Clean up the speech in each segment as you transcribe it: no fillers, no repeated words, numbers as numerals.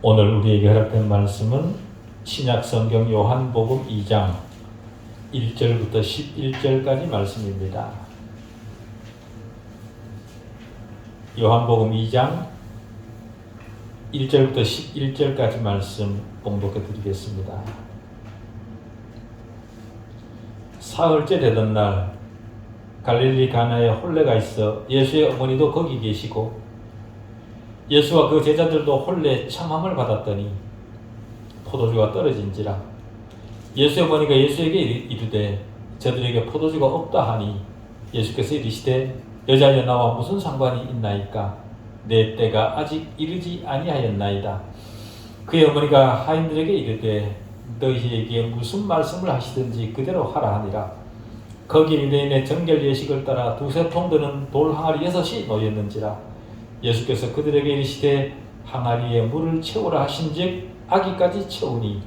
오늘 우리에게 허락된 말씀은 신약성경 요한복음 2장 1절부터 11절까지 말씀입니다. 요한복음 2장 1절부터 11절까지 말씀 봉독해 드리겠습니다. 사흘째 되던 날 갈릴리 가나에 혼례가 있어 예수의 어머니도 거기 계시고 예수와 그 제자들도 혼례 청함을 받았더니 포도주가 떨어진지라 예수의 어머니가 예수에게 이르되 저들에게 포도주가 없다 하니 예수께서 이르시되 여자여 나와 무슨 상관이 있나이까 내 때가 아직 이르지 아니하였나이다. 그의 어머니가 하인들에게 이르되 너희에게 무슨 말씀을 하시든지 그대로 하라 하니라. 거기 유대인의 정결 예식을 따라 두세 통 드는 돌 항아리 6이 놓였는지라. 예수께서 그들에게 이르시되 항아리에 물을 채우라 하신즉 아기까지 채우니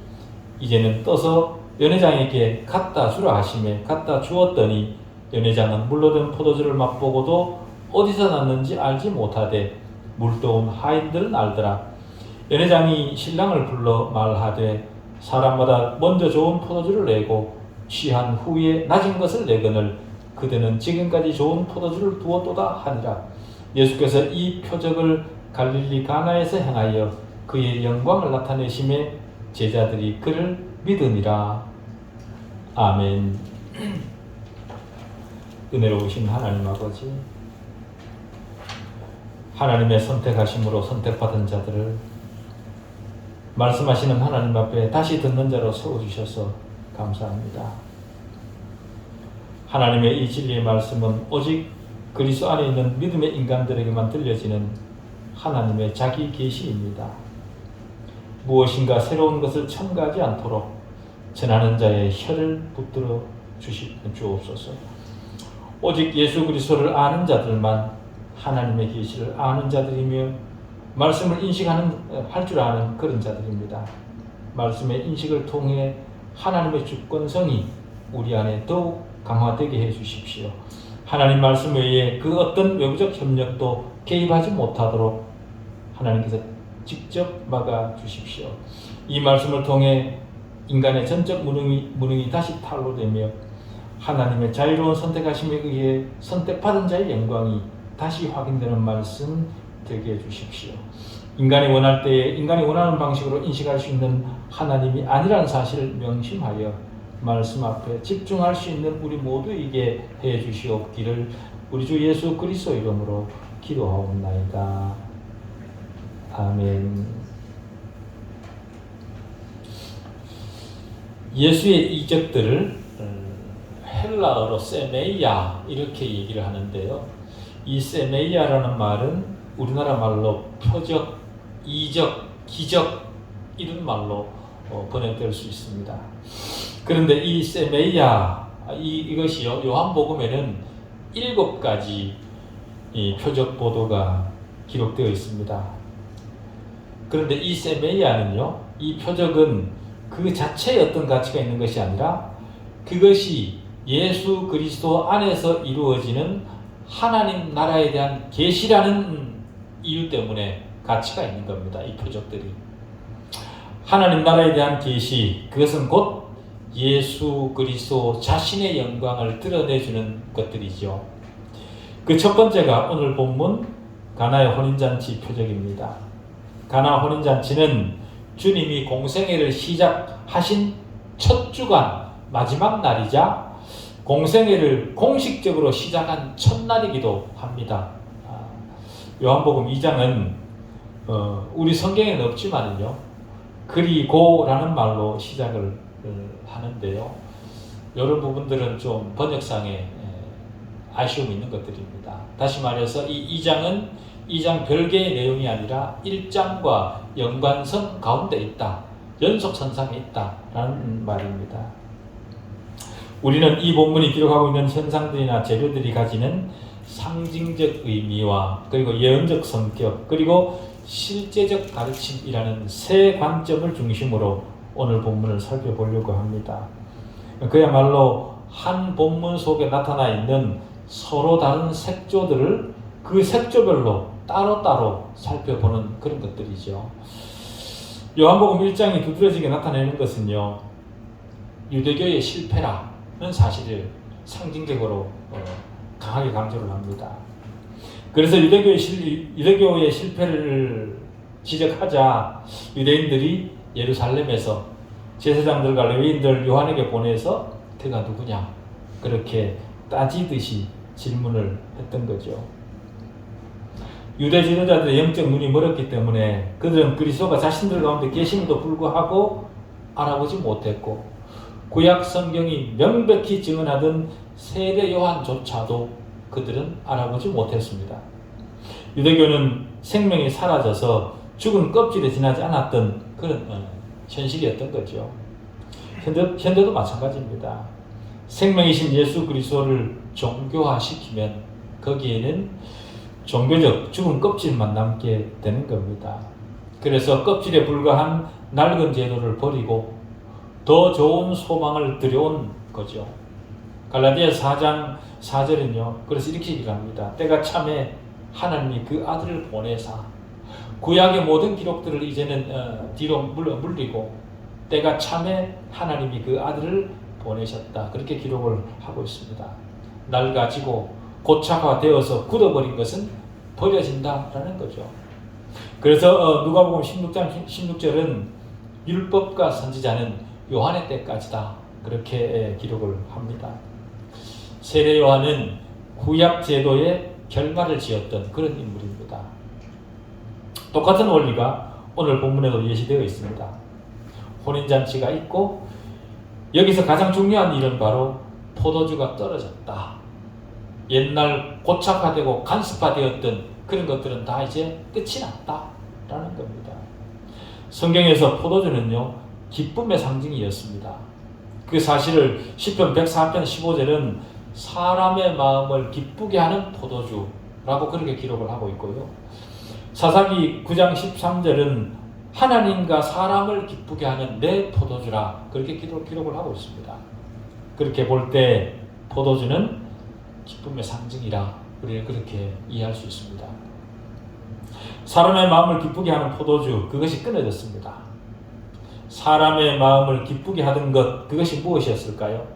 이제는 떠서 연회장에게 갖다 주라 하시매 갖다 주었더니 연회장은 물로 든 포도주를 맛보고도 어디서 났는지 알지 못하되 물도온 하인들은 알더라. 연회장이 신랑을 불러 말하되 사람마다 먼저 좋은 포도주를 내고 취한 후에 낮은 것을 내거늘 그대는 지금까지 좋은 포도주를 두었도다 하니라. 예수께서 이 표적을 갈릴리 가나에서 행하여 그의 영광을 나타내심에 제자들이 그를 믿으니라. 아멘. 은혜로우신 하나님 아버지, 하나님의 선택하심으로 선택받은 자들을 말씀하시는 하나님 앞에 다시 듣는 자로 세워주셔서 감사합니다. 하나님의 이 진리의 말씀은 오직 그리스도 안에 있는 믿음의 인간들에게만 들려지는 하나님의 자기 계시입니다. 무엇인가 새로운 것을 첨가하지 않도록 전하는 자의 혀를 붙들어 주옵소서. 오직 예수 그리스도를 아는 자들만 하나님의 계시를 아는 자들이며 말씀을 할 줄 아는 그런 자들입니다. 말씀의 인식을 통해 하나님의 주권성이 우리 안에 더욱 강화되게 해 주십시오. 하나님 말씀 외에 그 어떤 외부적 협력도 개입하지 못하도록 하나님께서 직접 막아 주십시오. 이 말씀을 통해 인간의 전적 무능이 다시 탄로되며 하나님의 자유로운 선택하심에 의해 선택받은 자의 영광이 다시 확인되는 말씀 되게 해주십시오. 인간이 원할 때에 인간이 원하는 방식으로 인식할 수 있는 하나님이 아니라는 사실을 명심하여 말씀 앞에 집중할 수 있는 우리 모두에게 해 주시옵기를 우리 주 예수 그리스도 이름으로 기도하옵나이다. 아멘. 예수의 이적들을 헬라어로 세메이아 이렇게 얘기를 하는데요. 이 세메이아라는 말은 우리나라 말로 표적, 이적, 기적 이런 말로 번역될 수 있습니다. 그런데 이 세메이아 이것이요 요한복음에는 7가지 이 표적 보도가 기록되어 있습니다. 그런데 이 세메이아는요, 이 표적은 그 자체에 어떤 가치가 있는 것이 아니라 그것이 예수 그리스도 안에서 이루어지는 하나님 나라에 대한 계시라는 이유 때문에 가치가 있는 겁니다. 이 표적들이 하나님 나라에 대한 계시, 그것은 곧 예수 그리스도 자신의 영광을 드러내주는 것들이죠. 그 첫 번째가 오늘 본문 가나의 혼인잔치 표적입니다. 가나 혼인잔치는 주님이 공생애를 시작하신 첫 주간 마지막 날이자 공생애를 공식적으로 시작한 첫날이기도 합니다. 요한복음 2장은 우리 성경에는 없지만요, 그리고라는 말로 시작을 하는데요. 이런 부분들은 좀 번역상에 아쉬움이 있는 것들입니다. 다시 말해서 이 2장은 2장 별개의 내용이 아니라 1장과 연관성 가운데 있다, 연속선상에 있다라는 말입니다. 우리는 이 본문이 기록하고 있는 현상들이나 재료들이 가지는 상징적 의미와 그리고 예언적 성격 그리고 실제적 가르침이라는 세 관점을 중심으로 오늘 본문을 살펴보려고 합니다. 그야말로 한 본문 속에 나타나 있는 서로 다른 색조들을 그 색조별로 따로따로 살펴보는 그런 것들이죠. 요한복음 1장이 두드러지게 나타내는 것은요, 유대교의 실패라는 사실을 상징적으로 강하게 강조를 합니다. 그래서 유대교의 실패를 지적하자 유대인들이 예루살렘에서 제사장들과 레위인들 요한에게 보내서 그가 누구냐 그렇게 따지듯이 질문을 했던 거죠. 유대 지도자들의 영적 눈이 멀었기 때문에 그들은 그리스도가 자신들 가운데 계심에도 불구하고 알아보지 못했고, 구약 성경이 명백히 증언하던 세례 요한조차도 그들은 알아보지 못했습니다. 유대교는 생명이 사라져서 죽은 껍질에 지나지 않았던 그런 현실이었던 거죠. 현대도 마찬가지입니다. 생명이신 예수 그리스도를 종교화시키면 거기에는 종교적 죽은 껍질만 남게 되는 겁니다. 그래서 껍질에 불과한 낡은 제도를 버리고 더 좋은 소망을 들여온 거죠. 갈라디아서 4장 4절은요. 그래서 이렇게 얘기를 합니다. 때가 참에 하나님이 그 아들을 보내사 구약의 모든 기록들을 이제는 뒤로 물리고 때가 참에 하나님이 그 아들을 보내셨다. 그렇게 기록을 하고 있습니다. 낡아지고 고착화되어서 굳어버린 것은 버려진다라는 거죠. 그래서 누가복음 16장 16절은 율법과 선지자는 요한의 때까지다. 그렇게 기록을 합니다. 세례 요한은 구약 제도의 결말을 지었던 그런 인물입니다. 똑같은 원리가 오늘 본문에도 예시되어 있습니다. 혼인잔치가 있고 여기서 가장 중요한 일은 바로 포도주가 떨어졌다. 옛날 고착화되고 간습화되었던 그런 것들은 다 이제 끝이 났다라는 겁니다. 성경에서 포도주는요, 기쁨의 상징이었습니다. 그 사실을 시편 104편 15절은 사람의 마음을 기쁘게 하는 포도주라고 그렇게 기록을 하고 있고요. 사사기 9장 13절은 하나님과 사람을 기쁘게 하는 내 포도주라 그렇게 기록을 하고 있습니다. 그렇게 볼 때 포도주는 기쁨의 상징이라 우리는 그렇게 이해할 수 있습니다. 사람의 마음을 기쁘게 하는 포도주, 그것이 끊어졌습니다. 사람의 마음을 기쁘게 하던 것, 그것이 무엇이었을까요?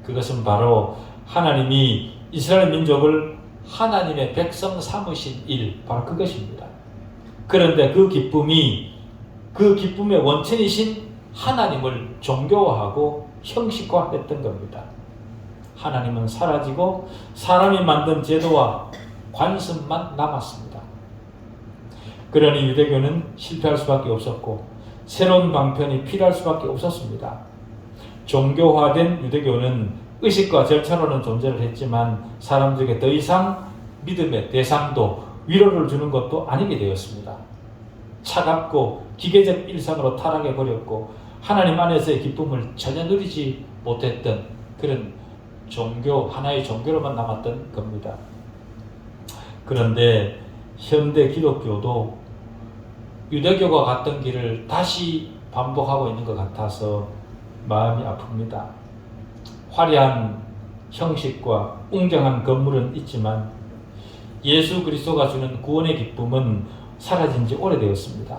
그것은 바로 하나님이 이스라엘 민족을 하나님의 백성 삼으신 일, 바로 그것입니다. 그런데 그 기쁨의 원천이신 하나님을 종교화하고 형식화했던 겁니다. 하나님은 사라지고 사람이 만든 제도와 관습만 남았습니다. 그러니 유대교는 실패할 수밖에 없었고 새로운 방편이 필요할 수밖에 없었습니다. 종교화된 유대교는 의식과 절차로는 존재를 했지만 사람들에게 더 이상 믿음의 대상도 위로를 주는 것도 아니게 되었습니다. 차갑고 기계적 일상으로 타락해버렸고 하나님 안에서의 기쁨을 전혀 누리지 못했던 그런 하나의 종교로만 남았던 겁니다. 그런데 현대 기독교도 유대교가 갔던 길을 다시 반복하고 있는 것 같아서 마음이 아픕니다. 화려한 형식과 웅장한 건물은 있지만 예수 그리스도가 주는 구원의 기쁨은 사라진 지 오래되었습니다.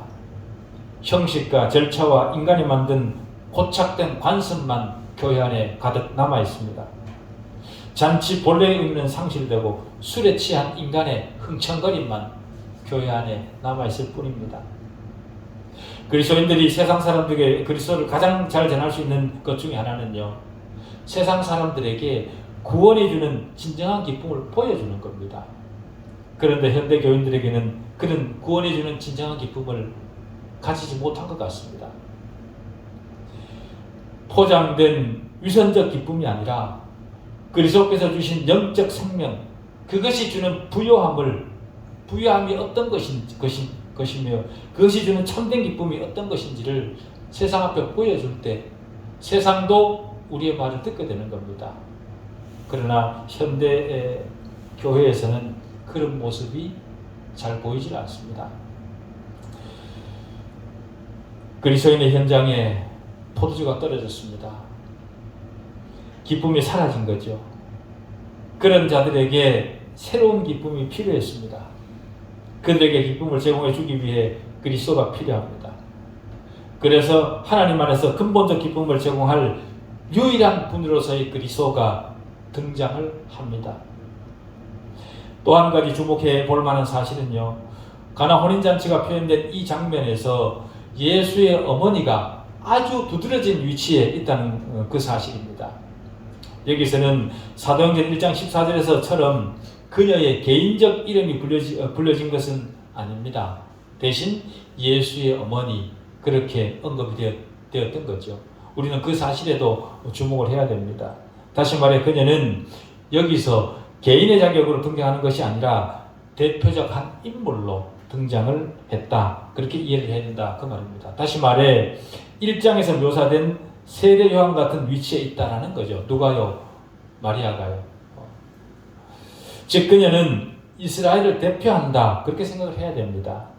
형식과 절차와 인간이 만든 고착된 관습만 교회 안에 가득 남아 있습니다. 잔치 본래의 의미는 상실되고 술에 취한 인간의 흥청거림만 교회 안에 남아 있을 뿐입니다. 그리스도인들이 세상 사람들에게 그리스도를 가장 잘 전할 수 있는 것 중에 하나는요, 세상 사람들에게 구원이 주는 진정한 기쁨을 보여주는 겁니다. 그런데 현대 교인들에게는 그런 구원이 주는 진정한 기쁨을 가지지 못한 것 같습니다. 포장된 위선적 기쁨이 아니라 그리스도께서 주신 영적 생명, 그것이 주는 부요함이 어떤 것이며 그것이 주는 참된 기쁨이 어떤 것인지를 세상 앞에 보여줄 때 세상도 우리의 말을 듣게 되는 겁니다. 그러나 현대 교회에서는 그런 모습이 잘 보이질 않습니다. 그리스도인의 현장에 포도주가 떨어졌습니다. 기쁨이 사라진 거죠. 그런 자들에게 새로운 기쁨이 필요했습니다. 그들에게 기쁨을 제공해 주기 위해 그리스도가 필요합니다. 그래서 하나님 안에서 근본적 기쁨을 제공할 유일한 분으로서의 그리스도가 등장을 합니다. 또 한 가지 주목해 볼 만한 사실은요, 가나 혼인잔치가 표현된 이 장면에서 예수의 어머니가 아주 두드러진 위치에 있다는 그 사실입니다. 여기서는 사도행전 1장 14절에서처럼 그녀의 개인적 이름이 불려진 것은 아닙니다. 대신 예수의 어머니, 그렇게 언급이 되었던 거죠. 우리는 그 사실에도 주목을 해야 됩니다. 다시 말해 그녀는 여기서 개인의 자격으로 등장하는 것이 아니라 대표적 한 인물로 등장을 했다. 그렇게 이해를 해야 된다. 그 말입니다. 다시 말해 1장에서 묘사된 세례 요한 같은 위치에 있다라는 거죠. 누가요? 마리아가요. 즉 그녀는 이스라엘을 대표한다. 그렇게 생각을 해야 됩니다.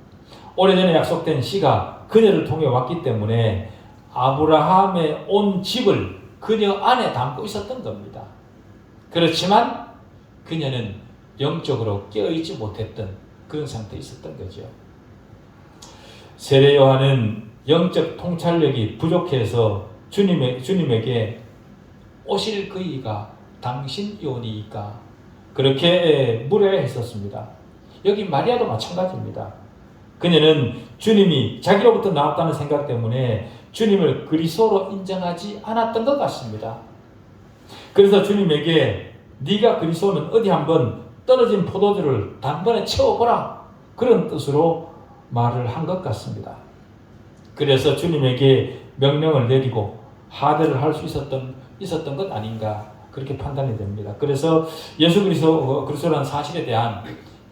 오래전에 약속된 씨가 그녀를 통해 왔기 때문에 아브라함의 온 집을 그녀 안에 담고 있었던 겁니다. 그렇지만 그녀는 영적으로 깨어있지 못했던 그런 상태에 있었던 거죠. 세례 요한은 영적 통찰력이 부족해서 주님에게 오실 그이가 당신이오니이까 그렇게 무례했었습니다. 여기 마리아도 마찬가지입니다. 그녀는 주님이 자기로부터 나왔다는 생각 때문에 주님을 그리스도로 인정하지 않았던 것 같습니다. 그래서 주님에게 네가 그리스도면 어디 한번 떨어진 포도주를 단번에 채워보라, 그런 뜻으로 말을 한 것 같습니다. 그래서 주님에게 명령을 내리고 하대를 할 수 있었던 것 아닌가, 그렇게 판단이 됩니다. 그래서 예수 그리스도라는 사실에 대한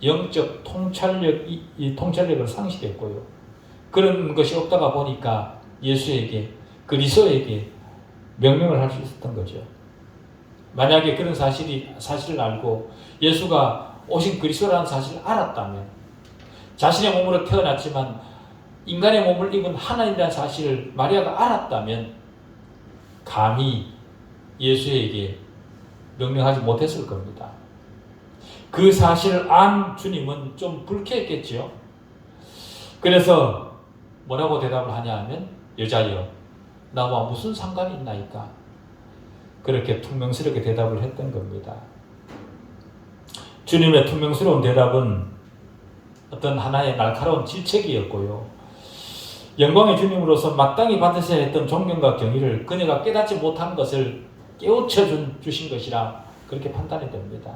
영적 통찰력을 상실했고요. 그런 것이 없다가 보니까 예수에게, 그리스도에게 명령을 할 수 있었던 거죠. 만약에 그런 사실을 알고 예수가 오신 그리스도라는 사실을 알았다면, 자신의 몸으로 태어났지만 인간의 몸을 입은 하나님이라는 사실을 마리아가 알았다면 감히 예수에게 명령하지 못했을 겁니다. 그 사실을 안 주님은 좀 불쾌했겠죠. 그래서 뭐라고 대답을 하냐 하면, 여자여 나와 무슨 상관이 있나이까, 그렇게 퉁명스럽게 대답을 했던 겁니다. 주님의 퉁명스러운 대답은 어떤 하나의 날카로운 질책이었고요. 영광의 주님으로서 마땅히 받으셔야 했던 존경과 경의를 그녀가 깨닫지 못한 것을 깨우쳐 주신 것이라 그렇게 판단이 됩니다.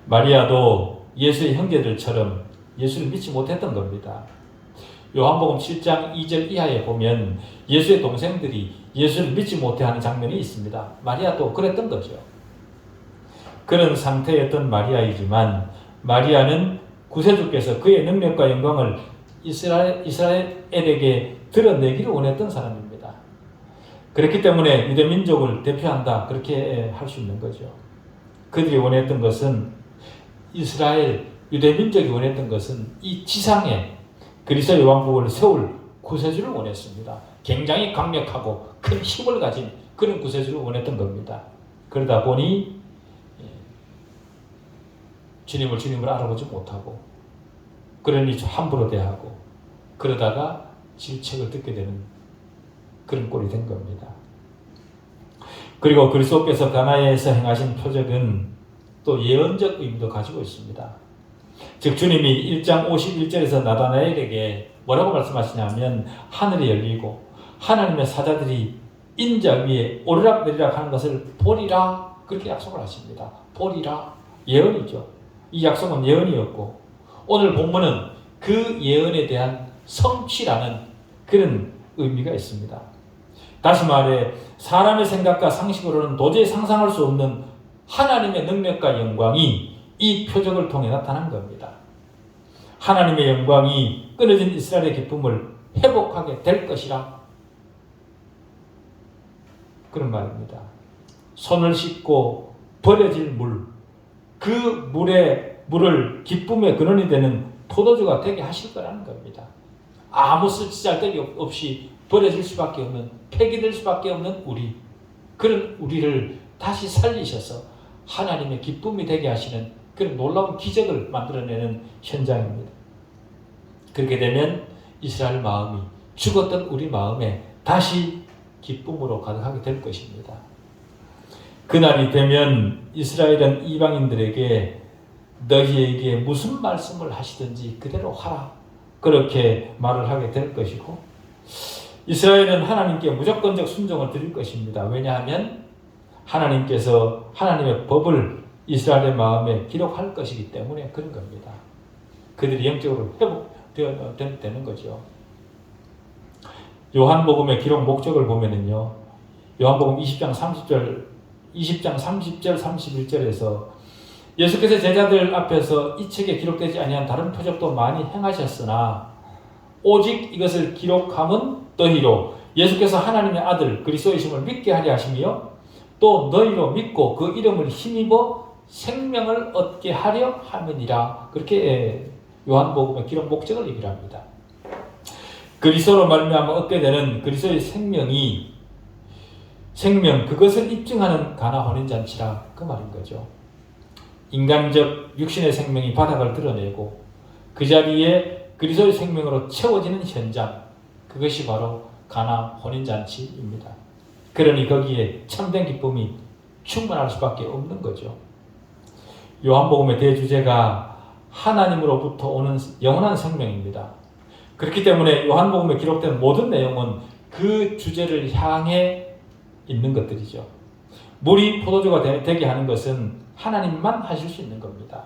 마리아도 예수의 형제들처럼 예수를 믿지 못했던 겁니다. 요한복음 7장 2절 이하에 보면 예수의 동생들이 예수를 믿지 못해하는 장면이 있습니다. 마리아도 그랬던 거죠. 그런 상태였던 마리아이지만 마리아는 구세주께서 그의 능력과 영광을 이스라엘에게 드러내기를 원했던 사람입니다. 그렇기 때문에 유대 민족을 대표한다, 그렇게 할 수 있는 거죠. 그들이 원했던 것은, 이스라엘 유대 민족이 원했던 것은 이 지상에 그리스도의 왕국을 세울 구세주를 원했습니다. 굉장히 강력하고 큰 힘을 가진 그런 구세주를 원했던 겁니다. 그러다 보니 주님을 알아보지 못하고, 그러니 함부로 대하고, 그러다가 질책을 듣게 되는 그런 꼴이 된 겁니다. 그리고 그리스도께서 가나에서 행하신 표적은 또 예언적 의미도 가지고 있습니다. 즉 주님이 1장 51절에서 나다나엘에게 뭐라고 말씀하시냐면, 하늘이 열리고 하나님의 사자들이 인자 위에 오르락내리락 하는 것을 보리라, 그렇게 약속을 하십니다. 보리라, 예언이죠. 이 약속은 예언이었고, 오늘 본문은 그 예언에 대한 성취라는 그런 의미가 있습니다. 다시 말해 사람의 생각과 상식으로는 도저히 상상할 수 없는 하나님의 능력과 영광이 이 표적을 통해 나타난 겁니다. 하나님의 영광이 끊어진 이스라엘의 기쁨을 회복하게 될 것이라, 그런 말입니다. 손을 씻고 버려질 물, 그 물을 기쁨의 근원이 되는 포도주가 되게 하실 거라는 겁니다. 아무 쓸데기 없이 버려질 수밖에 없는, 폐기될 수밖에 없는 그런 우리를 다시 살리셔서 하나님의 기쁨이 되게 하시는 그런 놀라운 기적을 만들어내는 현장입니다. 그렇게 되면 이스라엘 마음이 죽었던 우리 마음에 다시 기쁨으로 가득하게 될 것입니다. 그날이 되면 이스라엘은 이방인들에게 너희에게 무슨 말씀을 하시든지 그대로 하라, 그렇게 말을 하게 될 것이고, 이스라엘은 하나님께 무조건적 순종을 드릴 것입니다. 왜냐하면 하나님께서 하나님의 법을 이스라엘의 마음에 기록할 것이기 때문에 그런 겁니다. 그들이 영적으로 회복되는 거죠. 요한복음의 기록 목적을 보면은요, 요한복음 20장 30절 31절에서 예수께서 제자들 앞에서 이 책에 기록되지 아니한 다른 표적도 많이 행하셨으나 오직 이것을 기록함은 너희로 예수께서 하나님의 아들 그리스도이심을 믿게 하려 하시며 또 너희로 믿고 그 이름을 힘입어 생명을 얻게 하려 함이니라. 그렇게 요한복음의 기록 목적을 얘기를 합니다. 그리스도로 말미암아 얻게 되는 그리스도의 생명, 그것을 입증하는 가나 혼인잔치라, 그 말인 거죠. 인간적 육신의 생명이 바닥을 드러내고 그 자리에 그리스도의 생명으로 채워지는 현장, 그것이 바로 가나 혼인잔치입니다. 그러니 거기에 참된 기쁨이 충만할 수밖에 없는 거죠. 요한복음의 대주제가 하나님으로부터 오는 영원한 생명입니다. 그렇기 때문에 요한복음에 기록된 모든 내용은 그 주제를 향해 있는 것들이죠. 물이 포도주가 되게 하는 것은 하나님만 하실 수 있는 겁니다.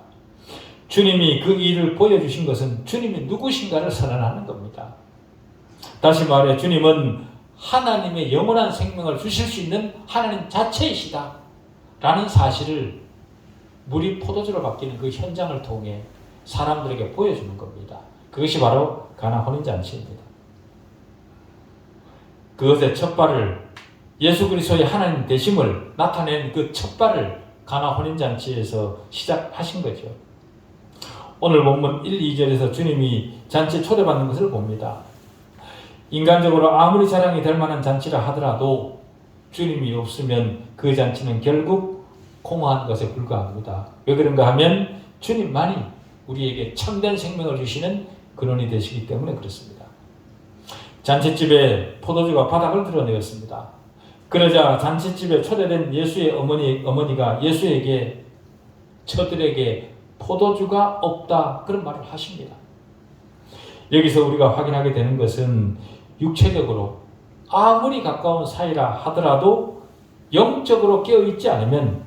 주님이 그 일을 보여주신 것은 주님이 누구신가를 선언하는 겁니다. 다시 말해 주님은 하나님의 영원한 생명을 주실 수 있는 하나님 자체이시다 라는 사실을 물이 포도주로 바뀌는 그 현장을 통해 사람들에게 보여주는 겁니다. 그것이 바로 가나 혼인잔치입니다. 그것의 첫 발을, 예수 그리스도의 하나님 되심을 나타낸 그 첫 발을 가나 혼인잔치에서 시작하신 거죠. 오늘 본문 1, 2절에서 주님이 잔치에 초대받는 것을 봅니다. 인간적으로 아무리 자랑이 될 만한 잔치라 하더라도 주님이 없으면 그 잔치는 결국 공허한 것에 불과합니다. 왜 그런가 하면 주님만이 우리에게 참된 생명을 주시는 근원이 되시기 때문에 그렇습니다. 잔치집에 포도주가 바닥을 드러내었습니다. 그러자 잔치집에 초대된 예수의 어머니가 예수에게 저들에게 포도주가 없다, 그런 말을 하십니다. 여기서 우리가 확인하게 되는 것은 육체적으로 아무리 가까운 사이라 하더라도 영적으로 깨어있지 않으면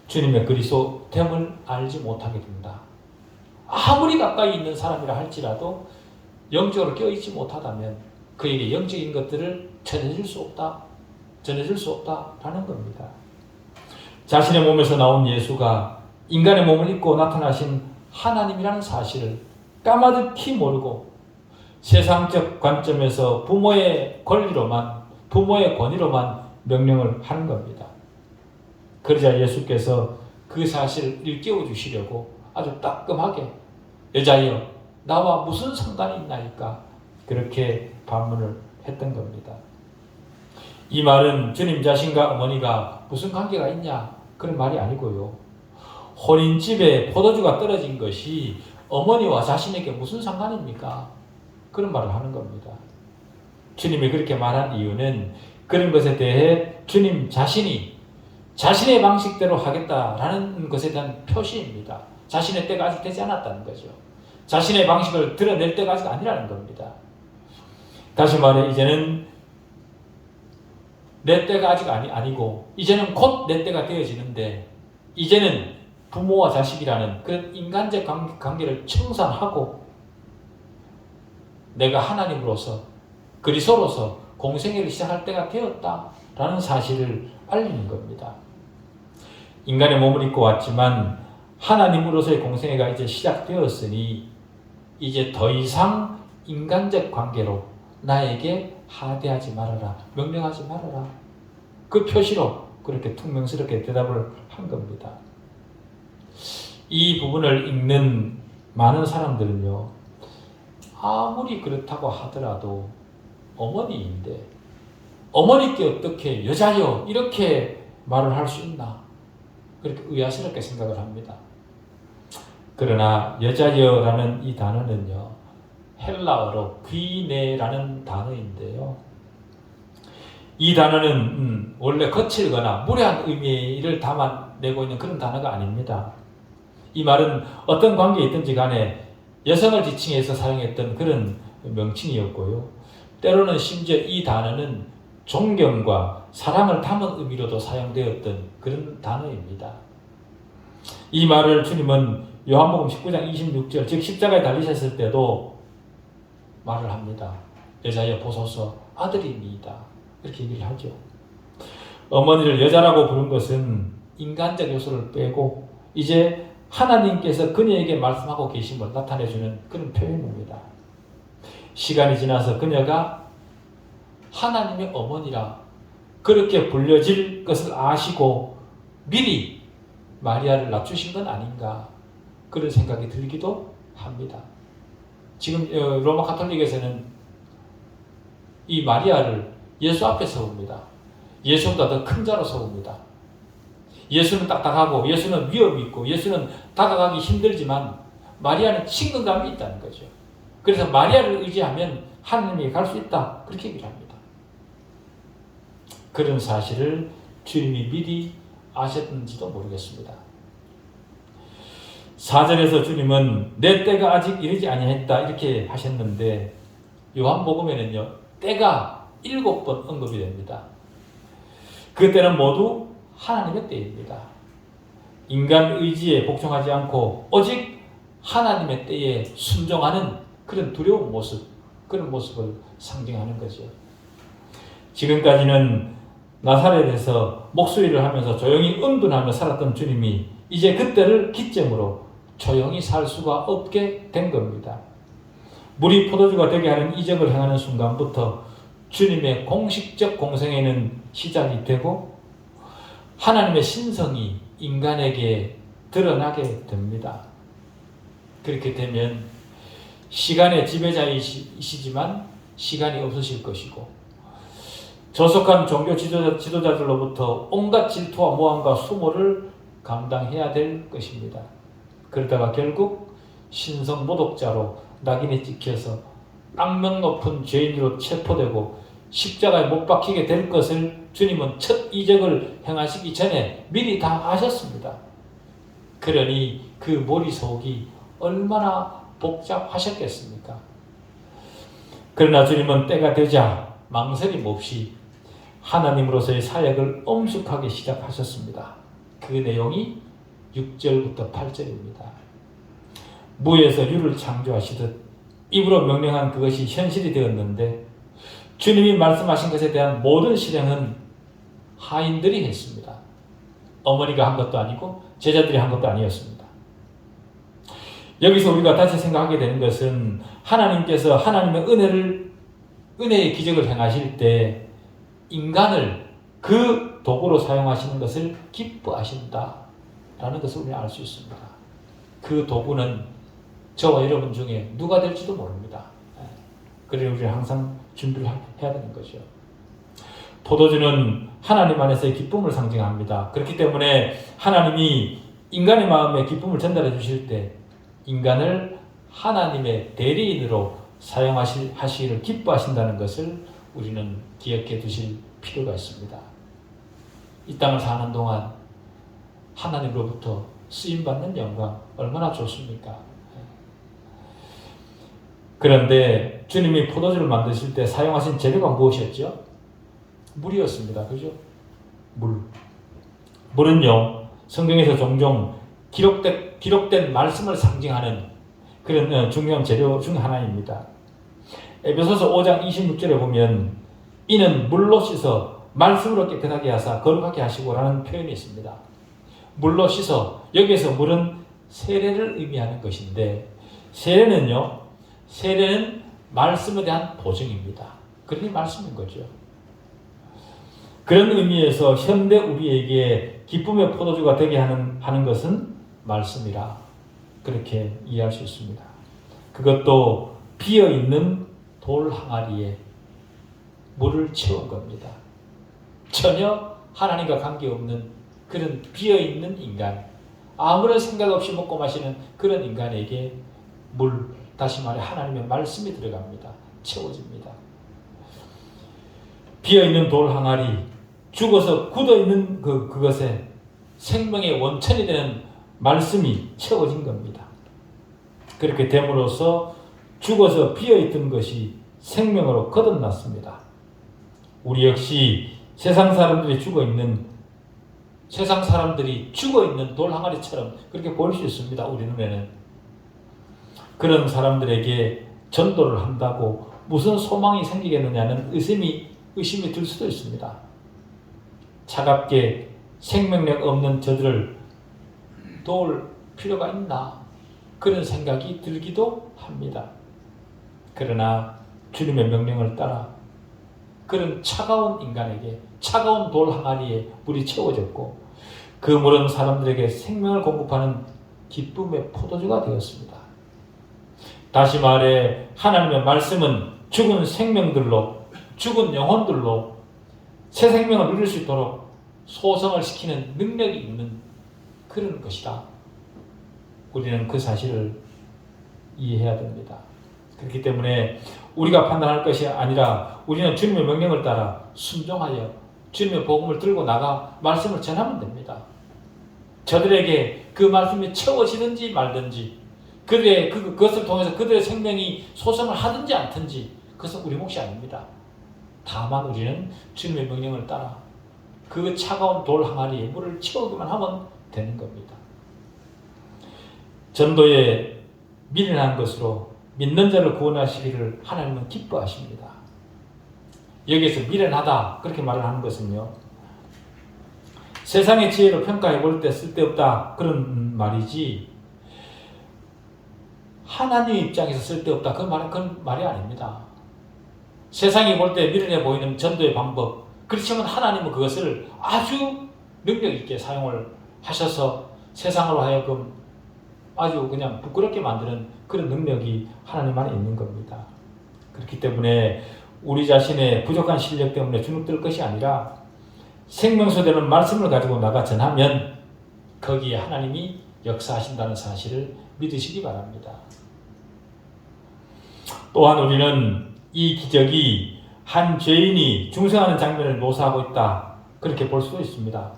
주님의 그리스도됨을 알지 못하게 된다. 아무리 가까이 있는 사람이라 할지라도 영적으로 깨어있지 못하다면 그에게 영적인 것들을 전해줄 수 없다라는 겁니다. 자신의 몸에서 나온 예수가 인간의 몸을 입고 나타나신 하나님이라는 사실을 까마득히 모르고 세상적 관점에서 부모의 권위로만 명령을 하는 겁니다. 그러자 예수께서 그 사실을 일깨워 주시려고 아주 따끔하게 여자여 나와 무슨 상관이 있나이까, 그렇게 반문을 했던 겁니다. 이 말은 주님 자신과 어머니가 무슨 관계가 있냐, 그런 말이 아니고요. 혼인집에 포도주가 떨어진 것이 어머니와 자신에게 무슨 상관입니까? 그런 말을 하는 겁니다. 주님이 그렇게 말한 이유는 그런 것에 대해 주님 자신이 자신의 방식대로 하겠다라는 것에 대한 표시입니다. 자신의 때가 아직 되지 않았다는 거죠. 자신의 방식을 드러낼 때가 아직 아니라는 겁니다. 다시 말해 이제는 내 때가 아직 아니고 이제는 곧 내 때가 되어지는데, 이제는 부모와 자식이라는 그런 인간적 관계를 청산하고 내가 하나님으로서 그리스도로서 공생애를 시작할 때가 되었다라는 사실을 알리는 겁니다. 인간의 몸을 입고 왔지만 하나님으로서의 공생애가 이제 시작되었으니 이제 더 이상 인간적 관계로 나에게 하대하지 말아라, 명령하지 말아라, 그 표시로 그렇게 퉁명스럽게 대답을 한 겁니다. 이 부분을 읽는 많은 사람들은요, 아무리 그렇다고 하더라도 어머니인데 어머니께 어떻게 여자여 이렇게 말을 할 수 있나, 그렇게 의아스럽게 생각을 합니다. 그러나 여자여라는 이 단어는요, 헬라어로 귀네라는 단어인데요. 이 단어는 원래 거칠거나 무례한 의미를 담아내고 있는 그런 단어가 아닙니다. 이 말은 어떤 관계에 있든지 간에 여성을 지칭해서 사용했던 그런 명칭이었고요. 때로는 심지어 이 단어는 존경과 사랑을 담은 의미로도 사용되었던 그런 단어입니다. 이 말을 주님은 요한복음 19장 26절, 즉 십자가에 달리셨을 때도 말을 합니다. 여자여 보소서 아들이니이다. 이렇게 얘기를 하죠. 어머니를 여자라고 부른 것은 인간적 요소를 빼고 이제 하나님께서 그녀에게 말씀하고 계심을 나타내주는 그런 표현입니다. 시간이 지나서 그녀가 하나님의 어머니라 그렇게 불려질 것을 아시고 미리 마리아를 낮추신 건 아닌가 그런 생각이 들기도 합니다. 지금 로마 가톨릭에서는 이 마리아를 예수 앞에 세웁니다. 예수보다 더 큰 자로 세웁니다. 예수는 딱딱하고 예수는 위험이 있고 예수는 다가가기 힘들지만 마리아는 친근감이 있다는 거죠. 그래서 마리아를 의지하면 하나님에게 갈 수 있다. 그렇게 얘기를 합니다. 그런 사실을 주님이 미리 아셨는지도 모르겠습니다. 4절에서 주님은 내 때가 아직 이르지 아니했다 이렇게 하셨는데 요한복음에는요 때가 7번 언급이 됩니다. 그 때는 모두 하나님의 때입니다. 인간 의지에 복종하지 않고 오직 하나님의 때에 순종하는 그런 두려운 모습, 그런 모습을 상징하는 거죠. 지금까지는 나사렛에서 목소리를 하면서 조용히 은둔하며 살았던 주님이 이제 그때를 기점으로 조용히 살 수가 없게 된 겁니다. 물이 포도주가 되게 하는 이적을 행하는 순간부터 주님의 공식적 공생애는 시작이 되고 하나님의 신성이 인간에게 드러나게 됩니다. 그렇게 되면 시간의 지배자이시지만 시간이 없으실 것이고 조속한 종교 지도자들로부터 온갖 질투와 모함과 수모를 감당해야 될 것입니다. 그러다가 결국 신성 모독자로 낙인에 찍혀서 악명 높은 죄인으로 체포되고 십자가에 못 박히게 될 것을 주님은 첫 이적을 행하시기 전에 미리 다 아셨습니다. 그러니 그 머릿속이 얼마나 복잡하셨겠습니까? 그러나 주님은 때가 되자 망설임 없이 하나님으로서의 사역을 엄숙하게 시작하셨습니다. 그 내용이 6절부터 8절입니다. 무에서 유를 창조하시듯 입으로 명령한 그것이 현실이 되었는데 주님이 말씀하신 것에 대한 모든 실행은 하인들이 했습니다. 어머니가 한 것도 아니고 제자들이 한 것도 아니었습니다. 여기서 우리가 다시 생각하게 되는 것은 하나님께서 하나님의 은혜의 기적을 행하실 때 인간을 그 도구로 사용하시는 것을 기뻐하신다라는 것을 우리는 알 수 있습니다. 그 도구는 저와 여러분 중에 누가 될지도 모릅니다. 그래서 우리는 항상 준비를 해야 되는 거죠. 포도주는 하나님 안에서의 기쁨을 상징합니다. 그렇기 때문에 하나님이 인간의 마음에 기쁨을 전달해 주실 때 인간을 하나님의 대리인으로 사용하시기를 기뻐하신다는 것을 우리는 기억해 두실 필요가 있습니다. 이 땅을 사는 동안 하나님으로부터 쓰임받는 영광 얼마나 좋습니까? 그런데 주님이 포도주를 만드실 때 사용하신 재료가 무엇이었죠? 물이었습니다. 그죠? 물은요, 성경에서 종종 기록된 말씀을 상징하는 그런 중요한 재료 중 하나입니다. 에베소서 5장 26절에 보면 이는 물로 씻어 말씀으로 깨끗하게 하사 거룩하게 하시고 라는 표현이 있습니다. 물로 씻어, 여기에서 물은 세례를 의미하는 것인데 세례는 말씀에 대한 보증입니다. 그게 말씀인 거죠. 그런 의미에서 현대 우리에게 기쁨의 포도주가 되게 하는 것은 말씀이라 그렇게 이해할 수 있습니다. 그것도 비어있는 돌 항아리에 물을 채운 겁니다. 전혀 하나님과 관계없는 그런 비어있는 인간, 아무런 생각 없이 먹고 마시는 그런 인간에게 물 다시 말해 하나님의 말씀이 들어갑니다. 채워집니다. 비어있는 돌 항아리, 죽어서 굳어있는 그것에 생명의 원천이 되는 말씀이 채워진 겁니다. 그렇게 됨으로써 죽어서 비어있던 것이 생명으로 거듭났습니다. 우리 역시 세상 사람들이 죽어있는 돌 항아리처럼 그렇게 보일 수 있습니다. 우리 눈에는. 그런 사람들에게 전도를 한다고 무슨 소망이 생기겠느냐는 의심이 들 수도 있습니다. 차갑게 생명력 없는 저들을 도울 필요가 있나 그런 생각이 들기도 합니다. 그러나 주님의 명령을 따라 그런 차가운 인간에게 차가운 돌 항아리에 물이 채워졌고 그 물은 사람들에게 생명을 공급하는 기쁨의 포도주가 되었습니다. 다시 말해 하나님의 말씀은 죽은 생명들로 죽은 영혼들로 새 생명을 누릴 수 있도록 소성을 시키는 능력이 있는 그런 것이다. 우리는 그 사실을 이해해야 됩니다. 그렇기 때문에 우리가 판단할 것이 아니라 우리는 주님의 명령을 따라 순종하여 주님의 복음을 들고 나가 말씀을 전하면 됩니다. 저들에게 그 말씀이 채워지든지 말든지 그것을 통해서 그들의 생명이 소성을 하든지 않든지 그것은 우리 몫이 아닙니다. 다만 우리는 주님의 명령을 따라 그 차가운 돌 항아리에 물을 채우기만 하면 되는 겁니다. 전도에 미련한 것으로 믿는 자를 구원하시기를 하나님은 기뻐하십니다. 여기에서 미련하다 그렇게 말을 하는 것은요, 세상의 지혜로 평가해 볼 때 쓸데없다 그런 말이지 하나님 입장에서 쓸데없다 그건 말이 아닙니다. 세상이 볼 때 미련해 보이는 전도의 방법, 그렇지만 하나님은 그것을 아주 능력 있게 사용을 하셔서 세상으로 하여금 아주 그냥 부끄럽게 만드는 그런 능력이 하나님 안에 있는 겁니다. 그렇기 때문에 우리 자신의 부족한 실력 때문에 주눅들 것이 아니라 생명수 되는 말씀을 가지고 나가 전하면 거기에 하나님이 역사하신다는 사실을 믿으시기 바랍니다. 또한 우리는 이 기적이 한 죄인이 중생하는 장면을 묘사하고 있다 그렇게 볼 수도 있습니다.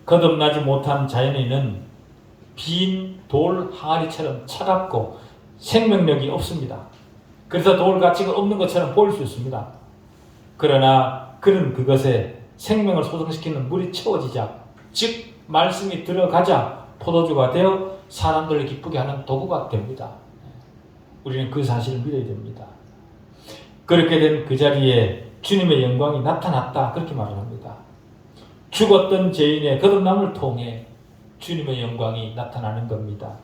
거듭나지 못한 자연인은 빈 돌 항아리처럼 차갑고 생명력이 없습니다. 그래서 돌 가치가 없는 것처럼 보일 수 있습니다. 그러나 그는 그것에 생명을 소성시키는 물이 채워지자, 즉 말씀이 들어가자 포도주가 되어 사람들을 기쁘게 하는 도구가 됩니다. 우리는 그 사실을 믿어야 됩니다. 그렇게 된 그 자리에 주님의 영광이 나타났다 그렇게 말을 합니다. 죽었던 죄인의 거듭남을 통해 주님의 영광이 나타나는 겁니다.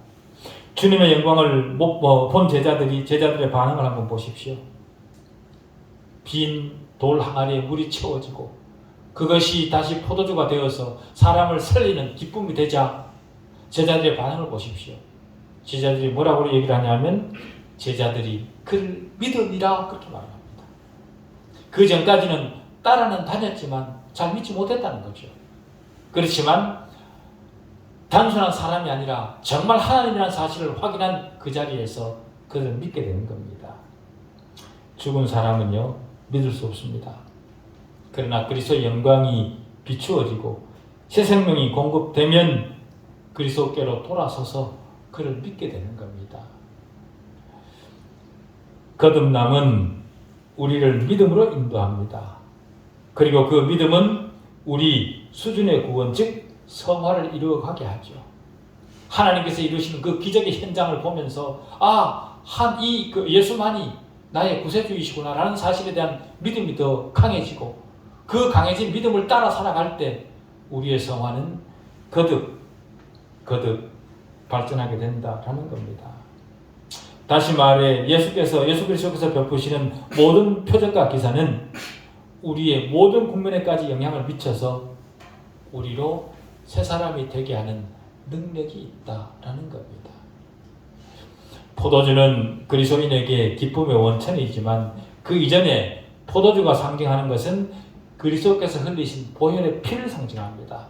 주님의 영광을 본 제자들의 반응을 한번 보십시오. 빈 돌 항아리에 물이 채워지고 그것이 다시 포도주가 되어서 사람을 살리는 기쁨이 되자 제자들의 반응을 보십시오. 제자들이 뭐라고 얘기를 하냐면 제자들이 그를 믿으니라 그렇게 말합니다. 그 전까지는 따라는 다녔지만 잘 믿지 못했다는 거죠. 그렇지만 단순한 사람이 아니라 정말 하나님이라는 사실을 확인한 그 자리에서 그를 믿게 되는 겁니다. 죽은 사람은요 믿을 수 없습니다. 그러나 그리스도의 영광이 비추어지고 새 생명이 공급되면 그리스도께로 돌아서서 그를 믿게 되는 겁니다. 거듭남은 우리를 믿음으로 인도합니다. 그리고 그 믿음은 우리 수준의 구원, 즉 성화를 이루어가게 하죠. 하나님께서 이루시는 그 기적의 현장을 보면서 그 예수만이 나의 구세주이시구나 라는 사실에 대한 믿음이 더 강해지고 그 강해진 믿음을 따라 살아갈 때 우리의 성화는 거듭 발전하게 된다라는 겁니다. 다시 말해 예수 그리스도께서 베푸시는 모든 표적과 기사는 우리의 모든 국면에까지 영향을 미쳐서 우리로 새 사람이 되게 하는 능력이 있다라는 겁니다. 포도주는 그리스도인에게 기쁨의 원천이지만 그 이전에 포도주가 상징하는 것은 그리스도께서 흘리신 보혈의 피를 상징합니다.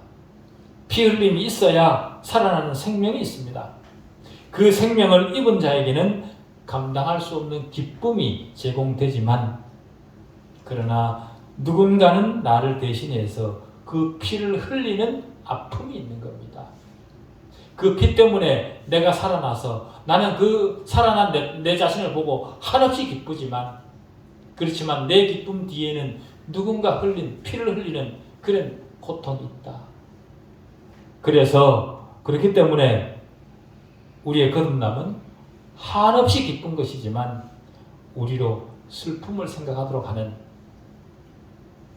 피 흘림이 있어야 살아나는 생명이 있습니다. 그 생명을 입은 자에게는 감당할 수 없는 기쁨이 제공되지만, 그러나 누군가는 나를 대신해서 그 피를 흘리는 아픔이 있는 겁니다. 그 피 때문에 내가 살아나서 나는 그 살아난 내 자신을 보고 한없이 기쁘지만, 그렇지만 내 기쁨 뒤에는 누군가 피를 흘리는 그런 고통이 있다. 그래서 그렇기 때문에 우리의 거듭남은 한없이 기쁜 것이지만 우리로 슬픔을 생각하도록 하는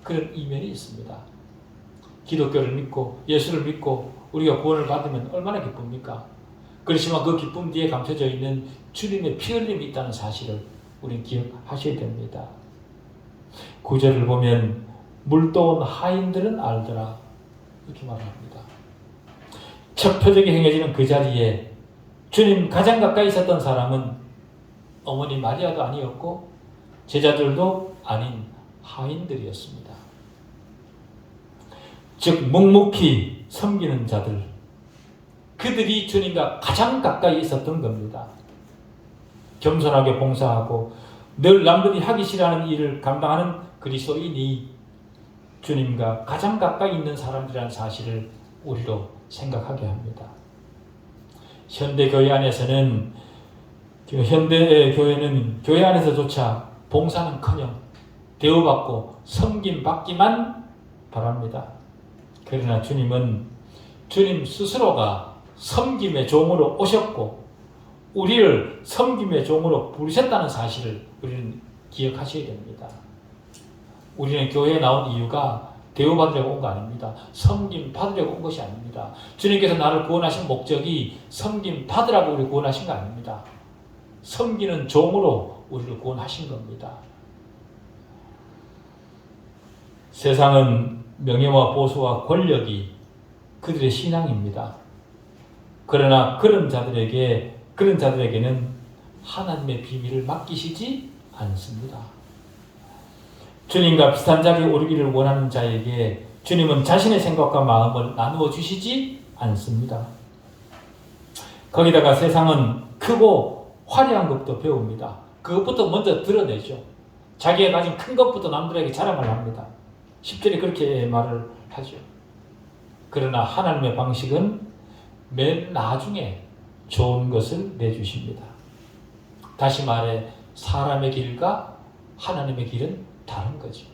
그런 이면이 있습니다. 기독교를 믿고 예수를 믿고 우리가 구원을 받으면 얼마나 기쁩니까? 그렇지만 그 기쁨 뒤에 감춰져 있는 주님의 피 흘림이 있다는 사실을 우리는 기억하셔야 됩니다. 9절을 보면 물도온 하인들은 알더라 이렇게 말합니다. 첫 표적이 행해지는 그 자리에 주님 가장 가까이 있었던 사람은 어머니 마리아도 아니었고 제자들도 아닌 하인들이었습니다. 즉 묵묵히 섬기는 자들, 그들이 주님과 가장 가까이 있었던 겁니다. 겸손하게 봉사하고 늘 남들이 하기 싫어하는 일을 감당하는 그리스도인이 주님과 가장 가까이 있는 사람들이라는 사실을 우리로 생각하게 합니다. 현대교회 안에서는 현대교회는 교회 안에서조차 봉사는커녕 대우받고 섬김받기만 바랍니다. 그러나 주님은 주님 스스로가 섬김의 종으로 오셨고 우리를 섬김의 종으로 부르셨다는 사실을 우리는 기억하셔야 됩니다. 우리는 교회에 나온 이유가 대우받으려고 온 거 아닙니다. 섬김 받으려고 온 것이 아닙니다. 주님께서 나를 구원하신 목적이 섬김 받으라고 우리를 구원하신 거 아닙니다. 섬기는 종으로 우리를 구원하신 겁니다. 세상은 명예와 보수와 권력이 그들의 신앙입니다. 그러나 그런 자들에게는 하나님의 비밀을 맡기시지 않습니다. 주님과 비슷한 자리에 오르기를 원하는 자에게 주님은 자신의 생각과 마음을 나누어 주시지 않습니다. 거기다가 세상은 크고 화려한 것도 배웁니다. 그것부터 먼저 드러내죠. 자기가 가진 큰 것부터 남들에게 자랑을 합니다. 10절에 그렇게 말을 하죠. 그러나 하나님의 방식은 맨 나중에 좋은 것을 내주십니다. 다시 말해 사람의 길과 하나님의 길은 다른 거죠.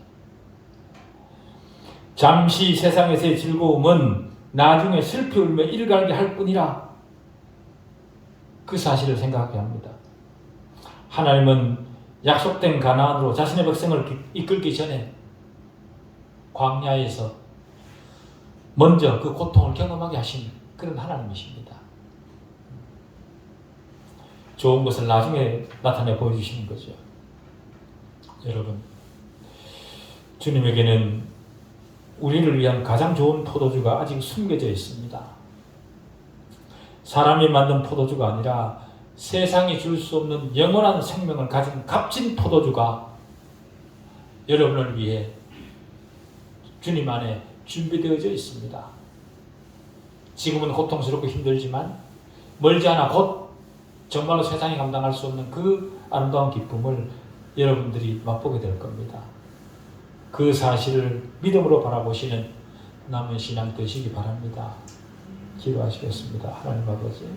잠시 세상에서의 즐거움은 나중에 슬피 울며 일갈게 할 뿐이라 그 사실을 생각하게 합니다. 하나님은 약속된 가나안으로 자신의 백성을 이끌기 전에 광야에서 먼저 그 고통을 경험하게 하신 그런 하나님이십니다. 좋은 것을 나중에 나타내 보여주시는 거죠. 여러분, 주님에게는 우리를 위한 가장 좋은 포도주가 아직 숨겨져 있습니다. 사람이 만든 포도주가 아니라 세상이 줄 수 없는 영원한 생명을 가진 값진 포도주가 여러분을 위해 주님 안에 준비되어져 있습니다. 지금은 고통스럽고 힘들지만 멀지 않아 곧 정말로 세상이 감당할 수 없는 그 아름다운 기쁨을 여러분들이 맛보게 될 겁니다. 그 사실을 믿음으로 바라보시는 남은 신앙 되시기 바랍니다. 기도하시겠습니다. 하나님 아버지,